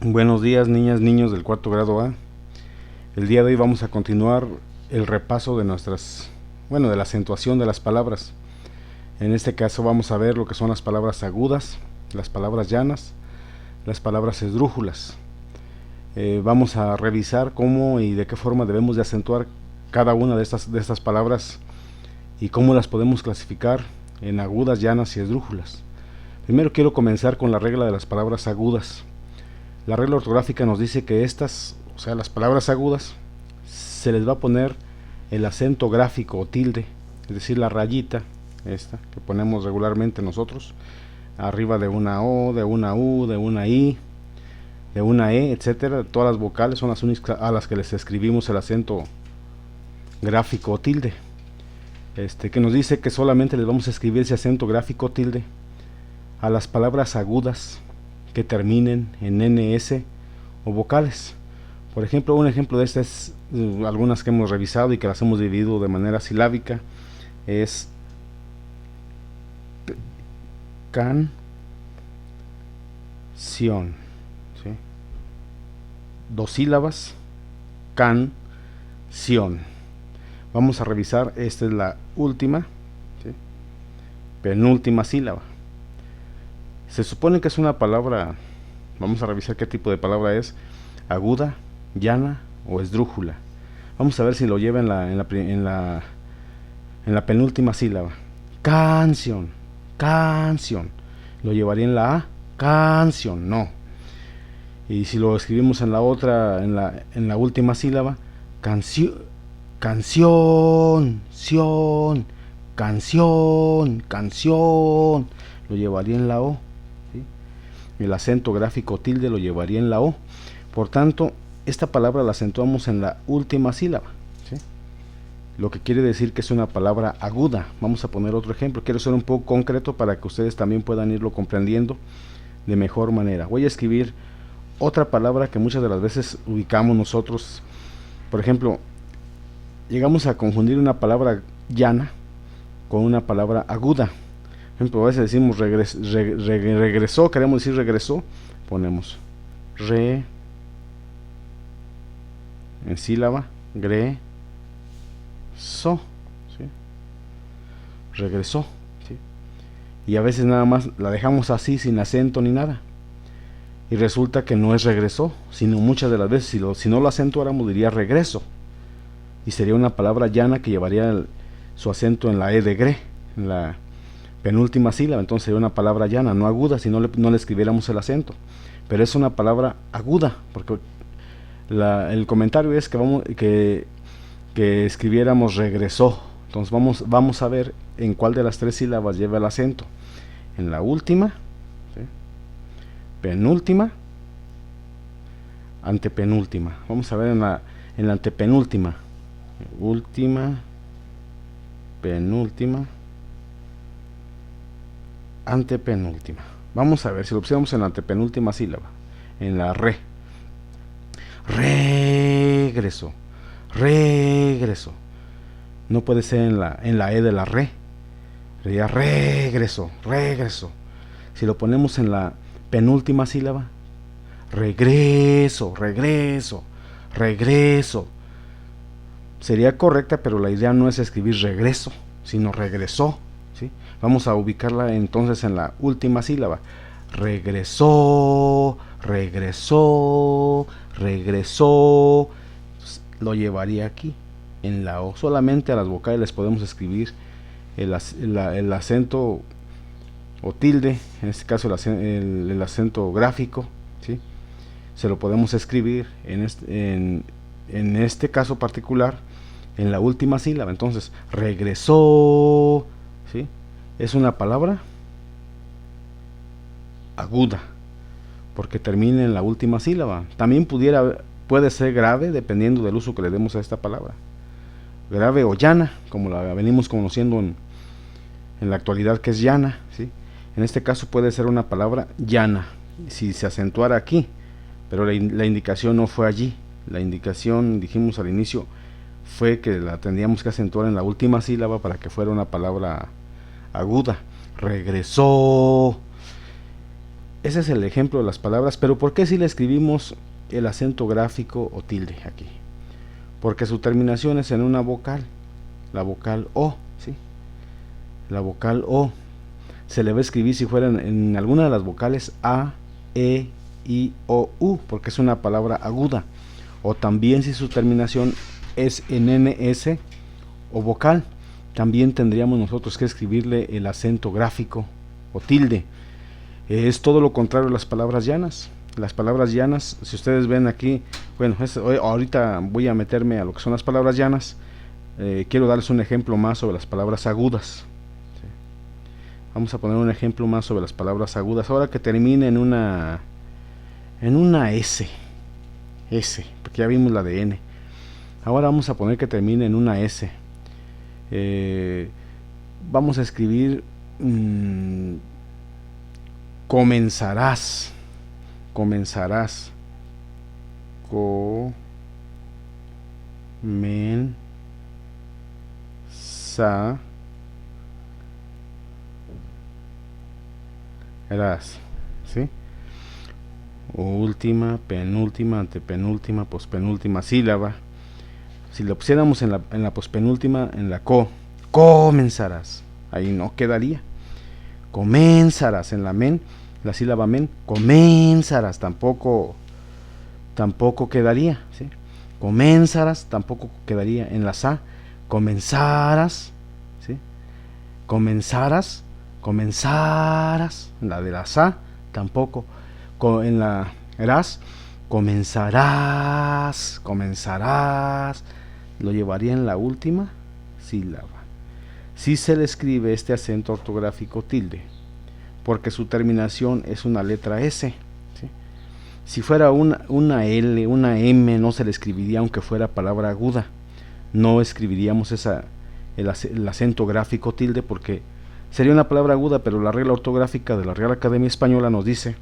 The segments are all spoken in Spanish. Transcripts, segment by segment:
Buenos días, niñas, niños del cuarto grado A. El día de hoy vamos a continuar el repaso de de la acentuación de las palabras. En este caso vamos a ver lo que son las palabras agudas, las palabras llanas, las palabras esdrújulas. Vamos a revisar cómo y de qué forma debemos de acentuar cada una de estas palabras y cómo las podemos clasificar en agudas, llanas y esdrújulas. Primero quiero comenzar con la regla de las palabras agudas. La regla ortográfica nos dice que las palabras agudas, se les va a poner el acento gráfico o tilde, es decir, la rayita, esta que ponemos regularmente nosotros, arriba de una O, de una U, de una I, de una E, etcétera. Todas las vocales son las únicas a las que les escribimos el acento gráfico o tilde. Que nos dice que solamente les vamos a escribir ese acento gráfico o tilde a las palabras agudas que terminen en NS o vocales. Por ejemplo, un ejemplo de estas, algunas que hemos revisado y que las hemos dividido de manera silábica, es canción, ¿sí? Dos sílabas, canción. Vamos a revisar, esta es la última, ¿sí? Penúltima sílaba. Se supone que es una palabra, vamos a revisar qué tipo de palabra es, aguda, llana o esdrújula. Vamos a ver si lo lleva en la penúltima sílaba. Canción, canción. Lo llevaría en la A, canción, no. Y si lo escribimos en la otra, en la última sílaba, canción, canción, canción, canción, lo llevaría en la O. El acento gráfico tilde lo llevaría en la O. Por tanto, esta palabra la acentuamos en la última sílaba, ¿sí? Lo que quiere decir que es una palabra aguda. Vamos a poner otro ejemplo. Quiero ser un poco concreto para que ustedes también puedan irlo comprendiendo de mejor manera. Voy a escribir otra palabra que muchas de las veces ubicamos nosotros. Por ejemplo, llegamos a confundir una palabra llana con una palabra aguda. Por ejemplo, a veces decimos regresó, queremos decir regresó, ponemos re en sílaba, gre, so, ¿sí? Regresó, ¿sí? Y a veces nada más la dejamos así sin acento ni nada. Y resulta que no es regresó, sino muchas de las veces si no lo acentuáramos diría regreso. Y sería una palabra llana que llevaría su acento en la E de gre, en la penúltima sílaba. Entonces sería una palabra llana, no aguda, si no le escribiéramos el acento. Pero es una palabra aguda, porque el comentario es que escribiéramos regresó. Entonces vamos a ver en cuál de las tres sílabas lleva el acento. En la última, ¿sí? Penúltima, antepenúltima. Vamos a ver en la antepenúltima. Última, penúltima, antepenúltima. Vamos a ver si lo pusiéramos en la antepenúltima sílaba, en la re. Regreso, regreso. No puede ser en la E de la re. Sería regreso, regreso. Si lo ponemos en la penúltima sílaba, regreso, regreso, regreso. Sería correcta, pero la idea no es escribir regreso, sino regresó, ¿sí? Vamos a ubicarla entonces en la última sílaba. Regresó, regresó, regresó. Lo llevaría aquí en la O. Solamente a las vocales les podemos escribir el acento o tilde, en este caso el acento gráfico, ¿sí? Se lo podemos escribir en este caso particular en la última sílaba. Entonces regresó, ¿sí? Es una palabra aguda porque termina en la última sílaba. También puede ser grave dependiendo del uso que le demos a esta palabra, grave o llana, como la venimos conociendo en la actualidad, que es llana, ¿sí? En este caso puede ser una palabra llana si se acentuara aquí, pero la indicación no fue allí. La indicación, dijimos al inicio, fue que la tendríamos que acentuar en la última sílaba para que fuera una palabra aguda. Regresó. ese es el ejemplo de las palabras. Pero ¿por qué si le escribimos el acento gráfico o tilde aquí? Porque su terminación es en una vocal, la vocal O, ¿sí? La vocal O se le va a escribir si fuera en alguna de las vocales A, E, I, O, U, porque es una palabra aguda. O también si su terminación es en NS o vocal, también tendríamos nosotros que escribirle el acento gráfico o tilde. Es todo lo contrario a las palabras llanas. Las palabras llanas, si ustedes ven aquí, bueno, ahorita voy a meterme a lo que son las palabras llanas. Quiero darles un ejemplo más sobre las palabras agudas. ¿Sí? Vamos a poner un ejemplo más sobre las palabras agudas. Ahora que termine en una S, porque ya vimos la de N. Ahora vamos a poner que termine en una S. Vamos a escribir comenzarás. Comenzarás. Comenzarás. ¿Sí? Última, penúltima, antepenúltima, pospenúltima sílaba. Si lo pusiéramos en la pospenúltima, en la comenzarás, ahí no quedaría. Comenzarás en la men, la sílaba men, comenzarás, tampoco quedaría, ¿sí? Comenzarás, tampoco quedaría. En la sa, comenzarás, ¿sí? Comenzarás, la de la sa, tampoco. En la ras, comenzarás, lo llevaría en la última sílaba. Si se le escribe este acento ortográfico tilde, porque su terminación es una letra S, ¿sí? Si fuera una L, una M, no se le escribiría aunque fuera palabra aguda. No escribiríamos el acento gráfico tilde porque sería una palabra aguda, pero la regla ortográfica de la Real Academia Española nos dice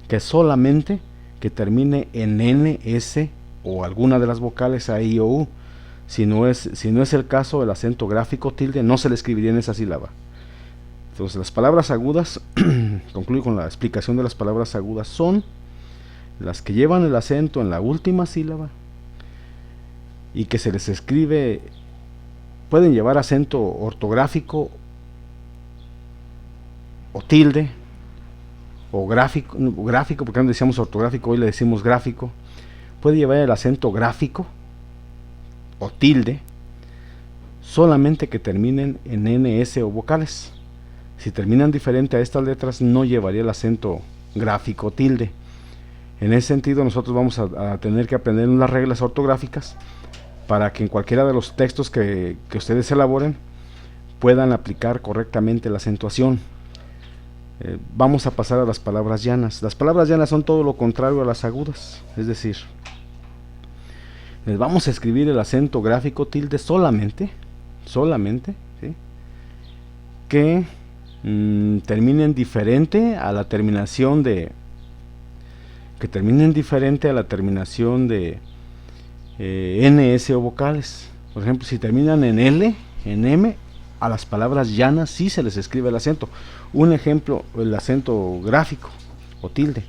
que solamente que termine en N, S o alguna de las vocales A, I o U. Si no es el caso, el acento gráfico tilde no se le escribiría en esa sílaba. Entonces las palabras agudas, concluyo con la explicación de las palabras agudas, son las que llevan el acento en la última sílaba y que se les escribe, pueden llevar acento ortográfico o tilde o gráfico, porque antes decíamos ortográfico, hoy le decimos gráfico. Puede llevar el acento gráfico o tilde solamente que terminen en NS o vocales. Si terminan diferente a estas letras, no llevaría el acento gráfico o tilde. En ese sentido, nosotros vamos a tener que aprender unas reglas ortográficas para que en cualquiera de los textos que ustedes elaboren puedan aplicar correctamente la acentuación. Vamos a pasar a las palabras llanas. Las palabras llanas son todo lo contrario a las agudas, es decir, les vamos a escribir el acento gráfico tilde solamente, ¿sí? Que terminen diferente a la terminación de NS o vocales. Por ejemplo, si terminan en L, en M, a las palabras llanas sí se les escribe el acento. Un ejemplo, el acento gráfico o tilde.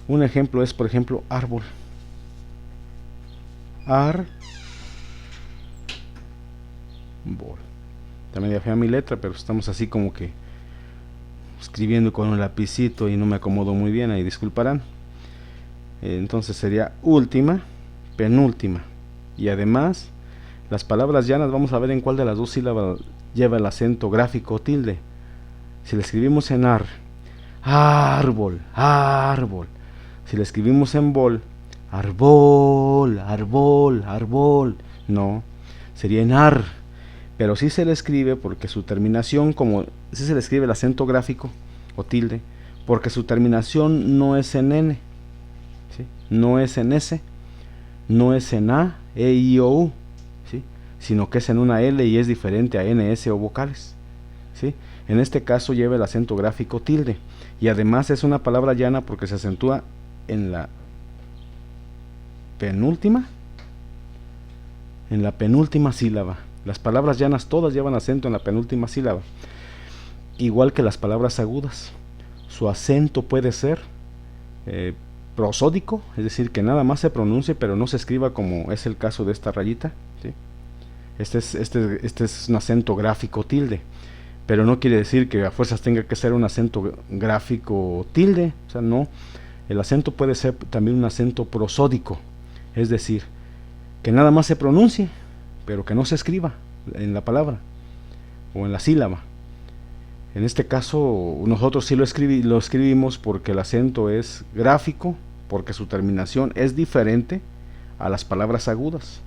Un ejemplo es, por ejemplo, árbol. Árbol. Está media fea mi letra, pero estamos así como que escribiendo con un lapicito y no me acomodo muy bien, ahí disculparán. Entonces sería última, penúltima. Y además, las palabras llanas, vamos a ver en cuál de las dos sílabas lleva el acento gráfico o tilde. Si le escribimos en árbol. Si le escribimos en árbol. No, sería en ar. Pero sí se le escribe porque su terminación, sí se le escribe el acento gráfico o tilde, porque su terminación no es en N, ¿sí? No es en S, no es en A, E, I o U, ¿sí? Sino que es en una L y es diferente a N, S o vocales, ¿sí? En este caso lleva el acento gráfico tilde y además es una palabra llana porque se acentúa en la penúltima sílaba. Las palabras llanas todas llevan acento en la penúltima sílaba, igual que las palabras agudas. Su acento puede ser eh, prosódico, es decir, que nada más se pronuncie pero no se escriba, como es el caso de esta rayita, ¿sí? Este es un acento gráfico tilde, pero no quiere decir que a fuerzas tenga que ser un acento gráfico tilde, o sea, no. El acento puede ser también un acento prosódico, es decir, que nada más se pronuncie, pero que no se escriba en la palabra o en la sílaba. En este caso, nosotros sí lo escribimos porque el acento es gráfico, porque su terminación es diferente a las palabras agudas.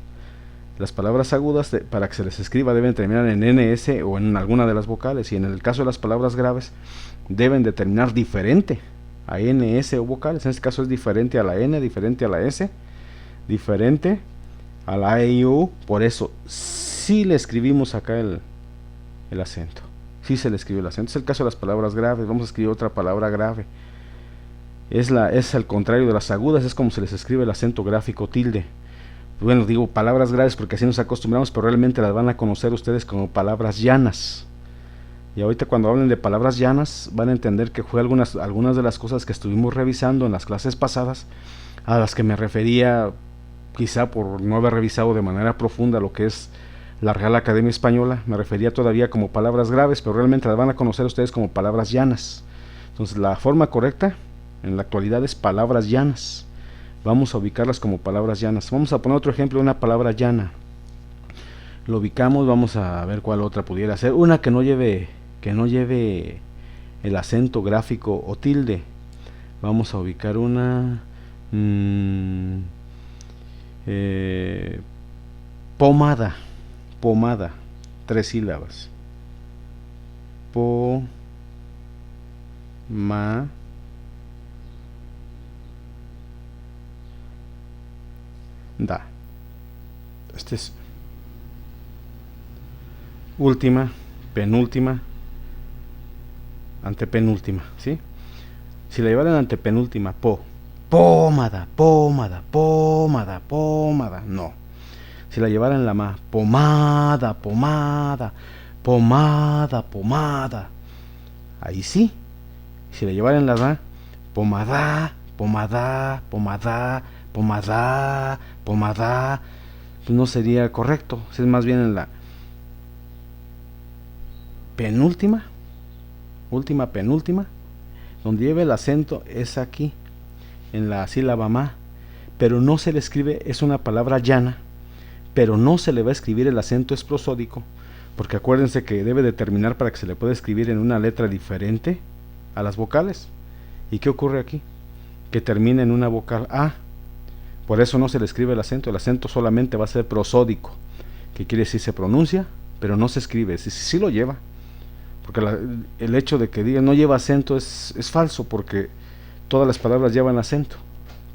Las palabras agudas, para que se les escriba, deben terminar en ns o en alguna de las vocales, y en el caso de las palabras graves deben de terminar diferente a ns o vocales. En este caso es diferente a la n, diferente a la s, diferente a la e y u. Por eso sí le escribimos acá el acento, sí se le escribió el acento. Es el caso de las palabras graves. Vamos a escribir otra palabra grave. Es al contrario de las agudas, es como se les escribe el acento gráfico tilde. Bueno, digo palabras graves porque así nos acostumbramos, pero realmente las van a conocer ustedes como palabras llanas. Y ahorita cuando hablen de palabras llanas van a entender que fue algunas de las cosas que estuvimos revisando en las clases pasadas, a las que me refería, quizá por no haber revisado de manera profunda lo que es la Real Academia Española. Me refería todavía como palabras graves, pero realmente las van a conocer ustedes como palabras llanas. Entonces la forma correcta en la actualidad es palabras llanas. Vamos a ubicarlas como palabras llanas. Vamos a poner otro ejemplo de una palabra llana. Lo ubicamos, vamos a ver cuál otra pudiera ser. Una que no lleve el acento gráfico o tilde. Vamos a ubicar una pomada. Pomada, 3 sílabas. Da. Este es última, penúltima, antepenúltima, ¿sí? Si la llevaran antepenúltima, pomada, pomada, pomada, pomada, no. Si la llevaran la ma, pomada, pomada, pomada, pomada, ahí sí. Si la llevaran la da, pomada, pomada, pomada, pomada, pomada, pues no sería correcto. Es más bien en la penúltima, última, penúltima, donde lleva el acento es aquí, en la sílaba ma, pero no se le escribe, es una palabra llana, pero no se le va a escribir el acento, es prosódico, porque acuérdense que debe de terminar para que se le pueda escribir en una letra diferente a las vocales. ¿Y qué ocurre aquí? Que termina en una vocal A. Por eso no se le escribe el acento solamente va a ser prosódico, que quiere decir se pronuncia, pero no se escribe. Sí lo lleva, porque el hecho de que diga no lleva acento es falso, porque todas las palabras llevan acento,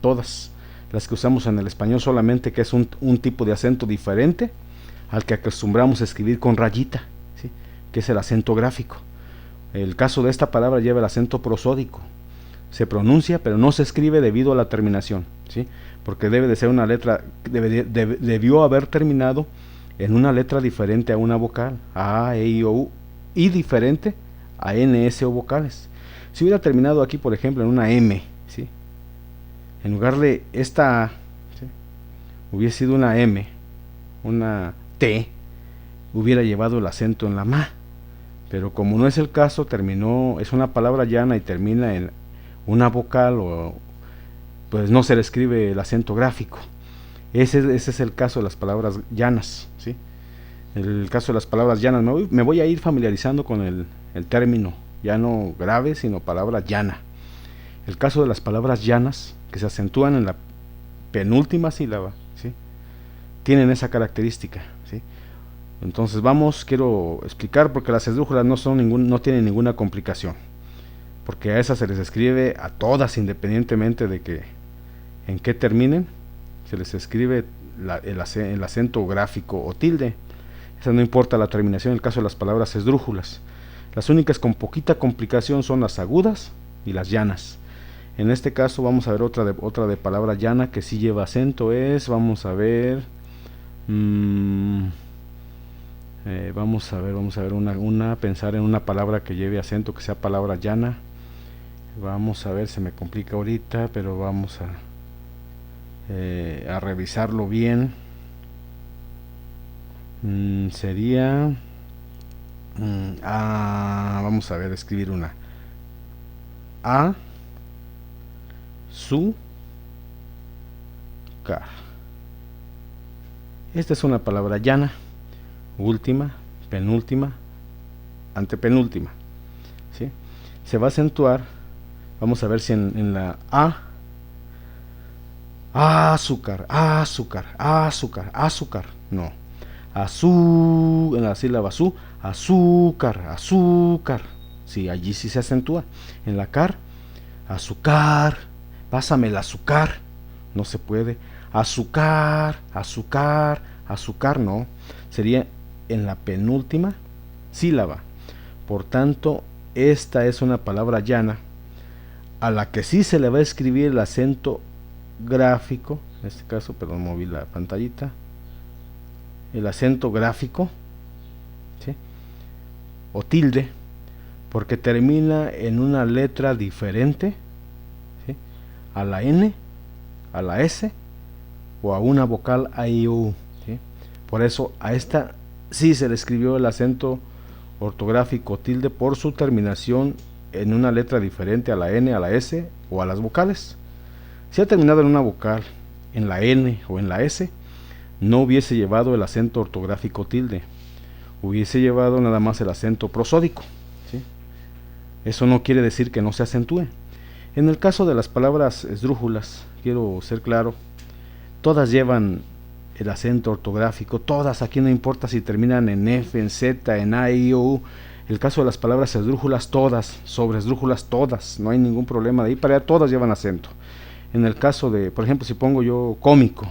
todas las que usamos en el español, solamente que es un tipo de acento diferente al que acostumbramos a escribir con rayita, ¿sí? Que es el acento gráfico. El caso de esta palabra lleva el acento prosódico, se pronuncia pero no se escribe debido a la terminación, ¿sí? Porque debe de ser una letra, debió haber terminado en una letra diferente a una vocal, a, e, i, o, u, y diferente a n, s o vocales. Si hubiera terminado aquí, por ejemplo, en una m, ¿sí? En lugar de esta A, ¿sí? Hubiera sido una m, una t, hubiera llevado el acento en la ma. Pero como no es el caso, es una palabra llana y termina en una vocal, pues no se le escribe el acento gráfico. Ese es el caso de las palabras llanas, ¿sí? El caso de las palabras llanas, me voy a ir familiarizando con el término, ya no grave, sino palabra llana. El caso de las palabras llanas, que se acentúan en la penúltima sílaba, ¿sí? Tienen esa característica, ¿sí? Entonces quiero explicar, porque las esdrújulas no tienen ninguna complicación, porque a esas se les escribe, a todas, independientemente de que en qué terminen, se les escribe el acento gráfico o tilde. Esa no importa la terminación en el caso de las palabras esdrújulas. Las únicas con poquita complicación son las agudas y las llanas. En este caso vamos a ver otra de palabra llana que sí lleva acento, vamos a ver pensar en una palabra que lleve acento, que sea palabra llana. Vamos a ver, se me complica ahorita, pero vamos a revisarlo bien. Sería vamos a ver, escribir una a su car. Esta es una palabra llana, última, penúltima, antepenúltima, ¿sí? Se va a acentuar. Vamos a ver si en la azúcar, azúcar, azúcar, azúcar, no, en la sílaba su, azúcar, azúcar, sí, allí sí se acentúa. En la car, azúcar, pásame el azúcar, no se puede. Azúcar, azúcar, azúcar, no, sería en la penúltima sílaba. Por tanto, esta es una palabra llana a la que sí se le va a escribir el acento gráfico, en este caso, perdón, moví la pantallita, el acento gráfico, ¿sí? O tilde, porque termina en una letra diferente, ¿sí? A la N, a la S o a una vocal A, I, O, U, ¿sí? Por eso a esta sí se le escribió el acento ortográfico tilde por su terminación en una letra diferente a la N, a la S o a las vocales. Si ha terminado en una vocal, en la N o en la S, no hubiese llevado el acento ortográfico tilde, hubiese llevado nada más el acento prosódico, ¿sí? Eso no quiere decir que no se acentúe. En el caso de las palabras esdrújulas, quiero ser claro, todas llevan el acento ortográfico, todas, aquí no importa si terminan en F, en Z, en A, I, O, U. El caso de las palabras esdrújulas, todas, sobre esdrújulas, todas, no hay ningún problema, de ahí para allá todas llevan acento. En el caso de, por ejemplo, si pongo yo cómico,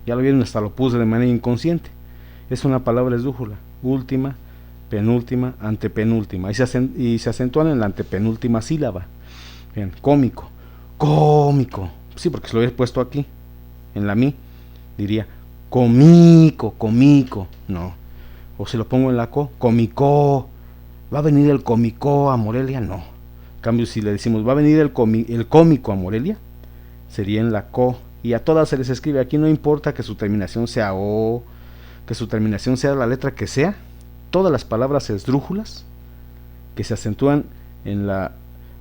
ya lo vieron, hasta lo puse de manera inconsciente. Es una palabra esdrújula, última, penúltima, antepenúltima, y se acentúan en la antepenúltima sílaba. Bien, cómico, cómico, sí, porque si lo hubiera puesto aquí, en la mi, diría comico, comico, no. O si lo pongo en la comicó, ¿va a venir el comicó a Morelia? No. En cambio, si le decimos, ¿va a venir el cómico a Morelia? Sería en la co, y a todas se les escribe, aquí no importa que su terminación sea o, que su terminación sea la letra que sea, todas las palabras esdrújulas que se acentúan en la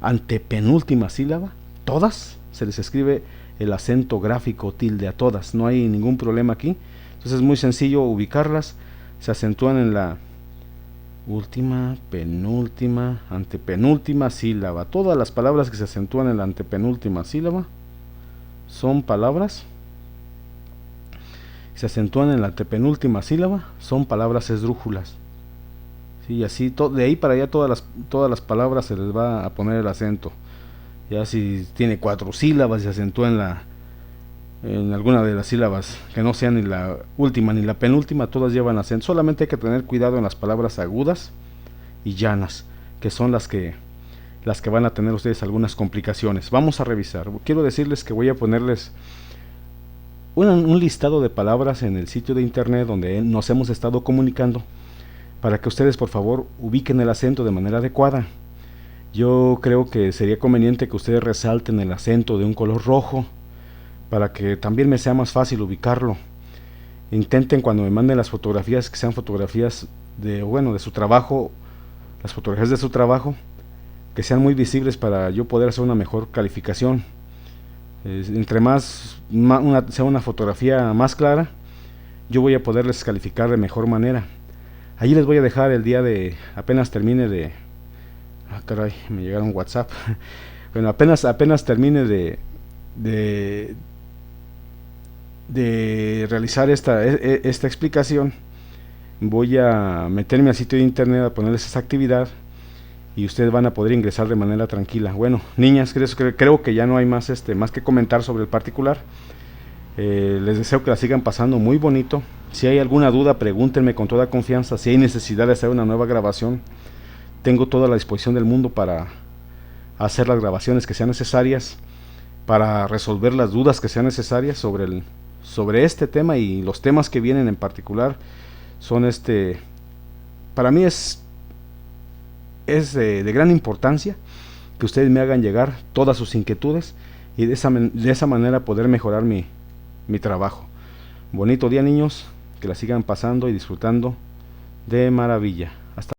antepenúltima sílaba, todas se les escribe el acento gráfico tilde a todas, no hay ningún problema aquí. Entonces es muy sencillo ubicarlas, se acentúan en la última, penúltima, antepenúltima sílaba. Todas las palabras que se acentúan en la antepenúltima sílaba son palabras, se acentúan en la antepenúltima sílaba, son palabras esdrújulas. Sí, así de ahí para allá todas las palabras se les va a poner el acento. Ya si tiene 4 sílabas y se acentúa en alguna de las sílabas que no sean ni la última ni la penúltima, todas llevan acento. Solamente hay que tener cuidado en las palabras agudas y llanas, que son las que van a tener ustedes algunas complicaciones. Vamos a revisar. Quiero decirles que voy a ponerles un listado de palabras en el sitio de internet donde nos hemos estado comunicando, para que ustedes por favor ubiquen el acento de manera adecuada. Yo creo que sería conveniente que ustedes resalten el acento de un color rojo, para que también me sea más fácil ubicarlo. Intenten, cuando me manden las fotografías, que sean fotografías de su trabajo, las fotografías de su trabajo, que sean muy visibles para yo poder hacer una mejor calificación. Entre sea una fotografía más clara, yo voy a poderles calificar de mejor manera. Allí les voy a dejar el día de, apenas termine de, caray, me llegaron WhatsApp. Bueno, apenas termine de realizar esta explicación, voy a meterme al sitio de internet a ponerles esa actividad y ustedes van a poder ingresar de manera tranquila. Bueno, niñas, creo que ya no hay más que comentar sobre el particular. Les deseo que la sigan pasando muy bonito. Si hay alguna duda, pregúntenme con toda confianza. Si hay necesidad de hacer una nueva grabación, tengo toda la disposición del mundo para hacer las grabaciones que sean necesarias, para resolver las dudas que sean necesarias sobre sobre este tema, y los temas que vienen en particular son para mí es de gran importancia que ustedes me hagan llegar todas sus inquietudes y de esa manera poder mejorar mi trabajo. Bonito día, niños, que la sigan pasando y disfrutando de maravilla.